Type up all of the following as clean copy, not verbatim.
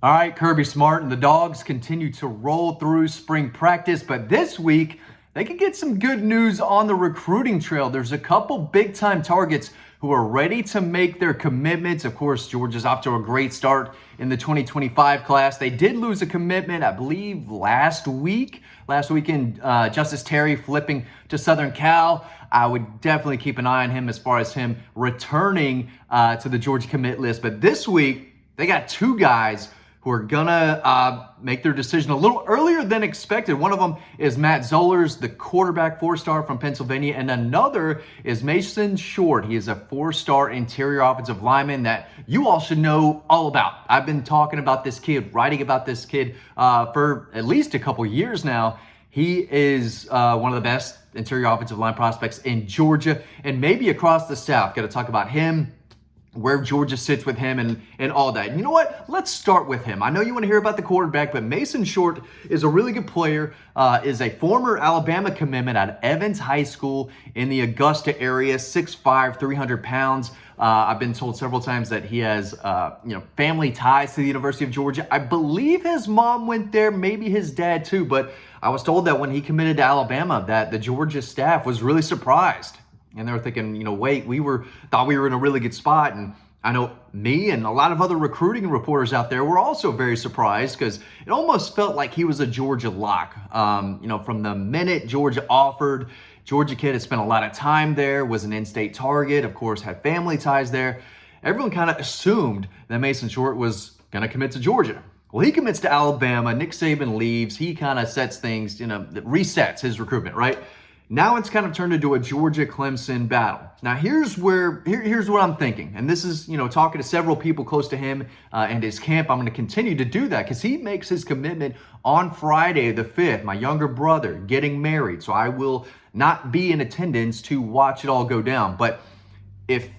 All right, Kirby Smart and the Dogs continue to roll through spring practice, but this week they could get some good news on the recruiting trail. There's a couple big-time targets who are ready to make their commitments. Of course, Georgia's off to a great start in the 2025 class. They did lose a commitment, I believe, last weekend, Justice Terry flipping to Southern Cal. I would definitely keep an eye on him as far as him returning to the Georgia commit list. But this week, they got two guys who are gonna make their decision a little earlier than expected. One of them is Matt Zollers, the quarterback, 4-star from Pennsylvania, and another is Mason Short. He is a 4-star interior offensive lineman that you all should know all about. I've been talking about this kid, writing about this kid for at least a couple years now. He is one of the best interior offensive line prospects in Georgia and maybe across the South. Got to talk about him, where Georgia sits with him and all that. And you know what? Let's start with him. I know you want to hear about the quarterback, but Mason Short is a really good player, is a former Alabama commitment at Evans High School in the Augusta area, 6'5", 300 pounds. I've been told several times that he has family ties to the University of Georgia. I believe his mom went there, maybe his dad too, but I was told that when he committed to Alabama that the Georgia staff was really surprised. And they were thinking, wait, thought we were in a really good spot. And I know me and a lot of other recruiting reporters out there were also very surprised because it almost felt like he was a Georgia lock. From the minute Georgia offered, Georgia kid had spent a lot of time there, was an in-state target, of course, had family ties there. Everyone kind of assumed that Mason Short was going to commit to Georgia. Well, he commits to Alabama. Nick Saban leaves. He kind of sets things, resets his recruitment, right? Now it's kind of turned into a Georgia-Clemson battle. Now here's what I'm thinking. And this is, talking to several people close to him and his camp. I'm going to continue to do that because he makes his commitment on Friday the 5th. My younger brother getting married. So I will not be in attendance to watch it all go down. But if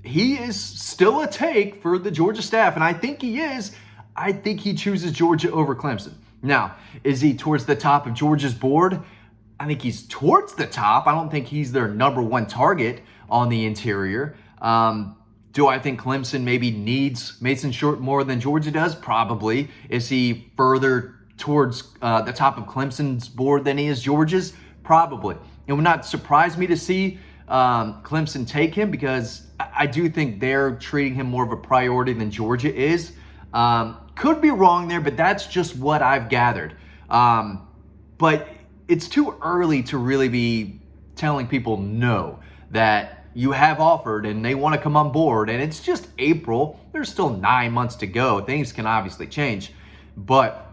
he is still a take for the Georgia staff, and I think he is, I think he chooses Georgia over Clemson. Now, is he towards the top of Georgia's board? I think he's towards the top. I don't think he's their number one target on the interior. Do I think Clemson maybe needs Mason Short more than Georgia does? Probably. Is he further towards the top of Clemson's board than he is Georgia's? Probably. It would not surprise me to see Clemson take him because I do think they're treating him more of a priority than Georgia is. Could be wrong there, but that's just what I've gathered. But it's too early to really be telling people no, that you have offered and they want to come on board. And it's just April. There's still 9 months to go. Things can obviously change. But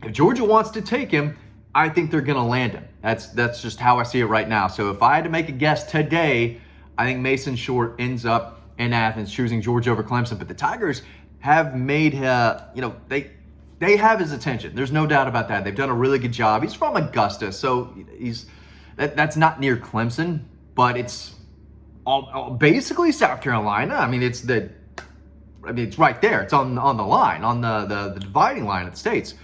if Georgia wants to take him, I think they're going to land him. That's just how I see it right now. So if I had to make a guess today, I think Mason Short ends up in Athens choosing Georgia over Clemson. But the Tigers have made, they have his attention. There's no doubt about that. They've done a really good job. He's from Augusta, so that's not near Clemson, but it's all basically South Carolina. I mean, it's right there. It's on the line, on the dividing line of the states.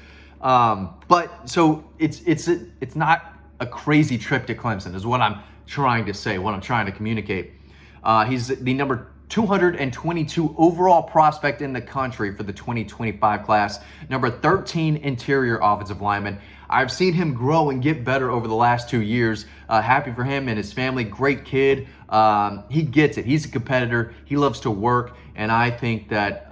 But so it's not a crazy trip to Clemson, is what I'm trying to say. What I'm trying to communicate. He's the number 222 overall prospect in the country for the 2025 class. Number 13 interior offensive lineman. I've seen him grow and get better over the last 2 years. Happy for him and his family. Great kid. He gets it. He's a competitor. He loves to work. And I think that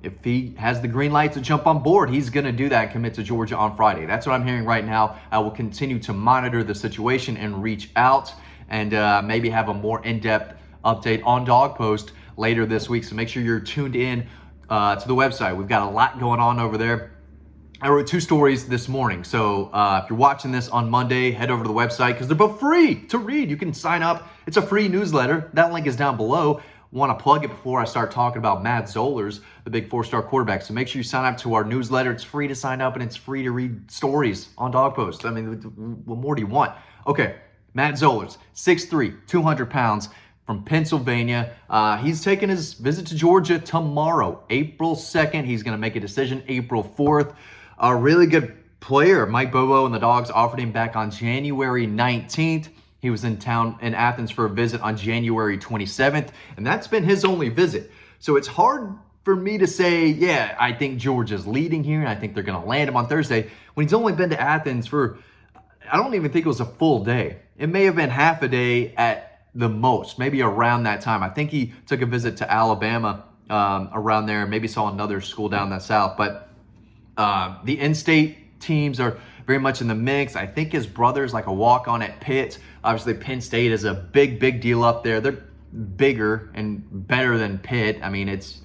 if he has the green light to jump on board, he's going to do that and commit to Georgia on Friday. That's what I'm hearing right now. I will continue to monitor the situation and reach out and maybe have a more in-depth update on Dawg Post later this week. So make sure you're tuned in to the website. We've got a lot going on over there. I wrote 2 stories this morning. So if you're watching this on Monday, head over to the website because they're both free to read. You can sign up. It's a free newsletter. That link is down below. Want to plug it before I start talking about Matt Zollers, the big 4-star quarterback. So make sure you sign up to our newsletter. It's free to sign up and it's free to read stories on Dawg Post. I mean, what more do you want? Okay, Matt Zollers, 6'3", 200 pounds. From Pennsylvania. He's taking his visit to Georgia tomorrow, April 2nd. He's going to make a decision April 4th. A really good player. Mike Bobo and the Dogs offered him back on January 19th. He was in town in Athens for a visit on January 27th, and that's been his only visit. So it's hard for me to say, yeah, I think Georgia's leading here, and I think they're going to land him on Thursday, when he's only been to Athens for, I don't even think it was a full day. It may have been half a day at the most, maybe around that time. I think he took a visit to Alabama around there, maybe saw another school down the south. But the in-state teams are very much in the mix. I think his brother's like a walk-on at Pitt. Obviously, Penn State is a big, big deal up there. They're bigger and better than Pitt. I mean, it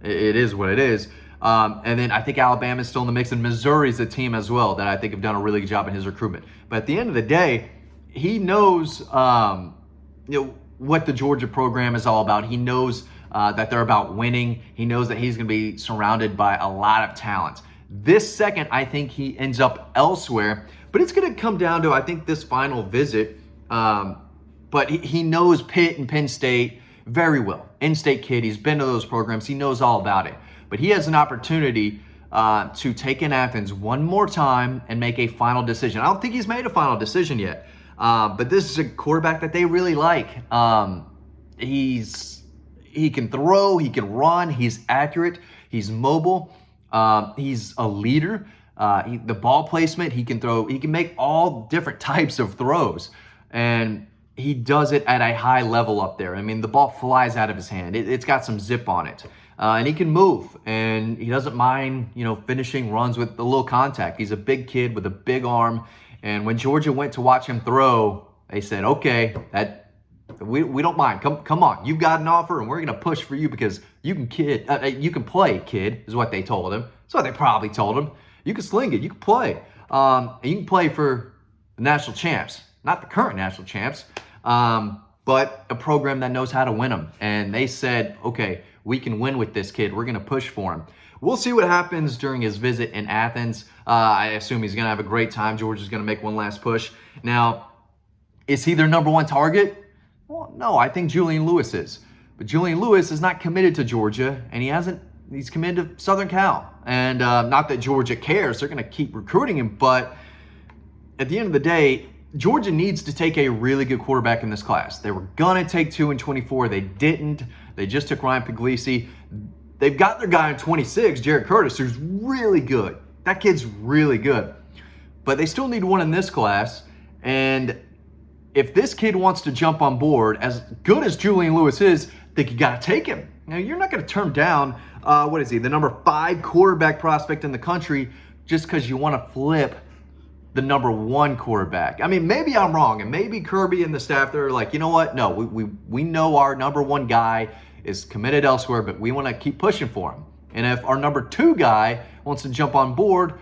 is what it is. And then I think Alabama's still in the mix, and Missouri's a team as well that I think have done a really good job in his recruitment. But at the end of the day, he knows what the Georgia program is all about. He knows that they're about winning. He knows that he's going to be surrounded by a lot of talent. This second, I think he ends up elsewhere, but it's going to come down to, I think, this final visit. But he knows Pitt and Penn State very well. In-state kid, he's been to those programs. He knows all about it. But he has an opportunity to take in Athens one more time and make a final decision. I don't think he's made a final decision yet. But this is a quarterback that they really like. He can throw, he can run, he's accurate, he's mobile, he's a leader. The ball placement, he can throw, he can make all different types of throws. And he does it at a high level up there. I mean, the ball flies out of his hand. It's got some zip on it. And he can move, and he doesn't mind, finishing runs with a little contact. He's a big kid with a big arm. And when Georgia went to watch him throw, they said, okay, we don't mind. Come on. You've got an offer, and we're going to push for you because you can play, kid, is what they told him. That's what they probably told him. You can sling it. You can play. And you can play for the national champs, not the current national champs, but a program that knows how to win them. And they said, okay, we can win with this kid. We're going to push for him. We'll see what happens during his visit in Athens. I assume he's going to have a great time. Georgia's going to make one last push. Now, is he their number one target? Well, no, I think Julian Lewis is. But Julian Lewis is not committed to Georgia, and he's committed to Southern Cal. And not that Georgia cares. They're going to keep recruiting him. But at the end of the day, Georgia needs to take a really good quarterback in this class. They were going to take 2 in 24. They didn't. They just took Ryan Puglisi. They've got their guy in 26, Jared Curtis, who's really good. That kid's really good. But they still need one in this class. And if this kid wants to jump on board, as good as Julian Lewis is, I think you got to take him. Now, you're not going to turn down, the number 5 quarterback prospect in the country just because you want to flip the number 1 quarterback. I mean, maybe I'm wrong, and maybe Kirby and the staff, they're like, you know what? No, we know our number 1 guy is committed elsewhere, but we want to keep pushing for him. And if our number 2 guy wants to jump on board,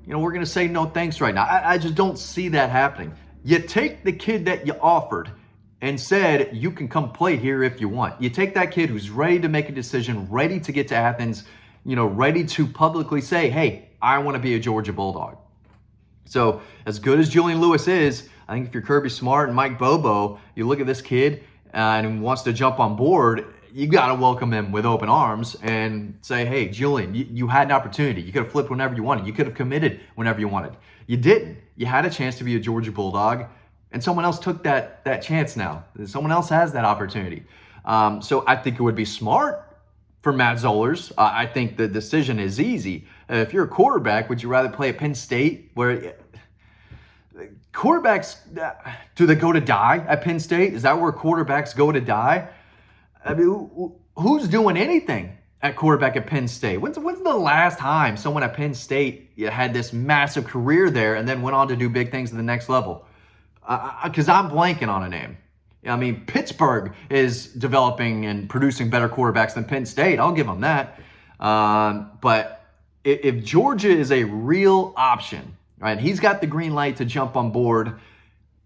we're going to say no thanks right now. I just don't see that happening. You take the kid that you offered and said, you can come play here if you want. You take that kid who's ready to make a decision, ready to get to Athens, ready to publicly say, hey, I want to be a Georgia Bulldog. So as good as Julian Lewis is, I think if you're Kirby Smart and Mike Bobo, you look at this kid and wants to jump on board, you got to welcome him with open arms and say, hey, Julian, you had an opportunity. You could have flipped whenever you wanted. You could have committed whenever you wanted. You didn't. You had a chance to be a Georgia Bulldog, and someone else took that chance now. Someone else has that opportunity. So I think it would be smart for Matt Zollers. I think the decision is easy. If you're a quarterback, would you rather play at Penn State where quarterbacks, do they go to die at Penn State? Is that where quarterbacks go to die? I mean, who's doing anything at quarterback at Penn State? When's the last time someone at Penn State had this massive career there and then went on to do big things at the next level? Because I'm blanking on a name. I mean, Pittsburgh is developing and producing better quarterbacks than Penn State. I'll give them that. But if Georgia is a real option, right, he's got the green light to jump on board,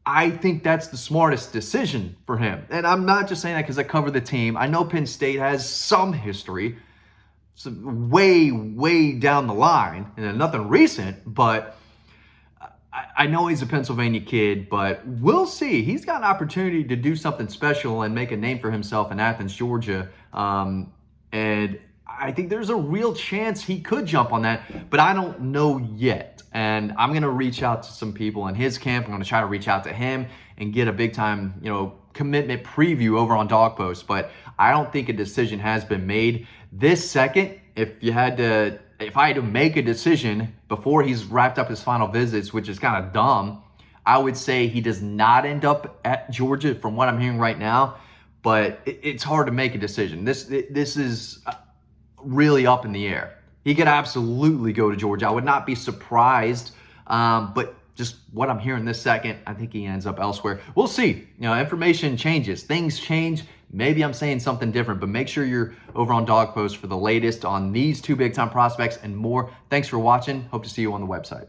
I think that's the smartest decision for him. And I'm not just saying that because I cover the team. I know Penn State has some history, way, way down the line, and nothing recent, but I know he's a Pennsylvania kid, but we'll see. He's got an opportunity to do something special and make a name for himself in Athens, Georgia. And I think there's a real chance he could jump on that, but I don't know yet. And I'm going to reach out to some people in his camp. I'm going to try to reach out to him and get a big time, commitment preview over on Dawg Post. But I don't think a decision has been made this second. If I had to make a decision before he's wrapped up his final visits, which is kind of dumb, I would say he does not end up at Georgia from what I'm hearing right now. But it's hard to make a decision. This is really up in the air. He could absolutely go to Georgia. I would not be surprised, but just what I'm hearing this second, I think he ends up elsewhere. We'll see. Information changes. Things change. Maybe I'm saying something different, but make sure you're over on Dawg Post for the latest on these two big-time prospects and more. Thanks for watching. Hope to see you on the website.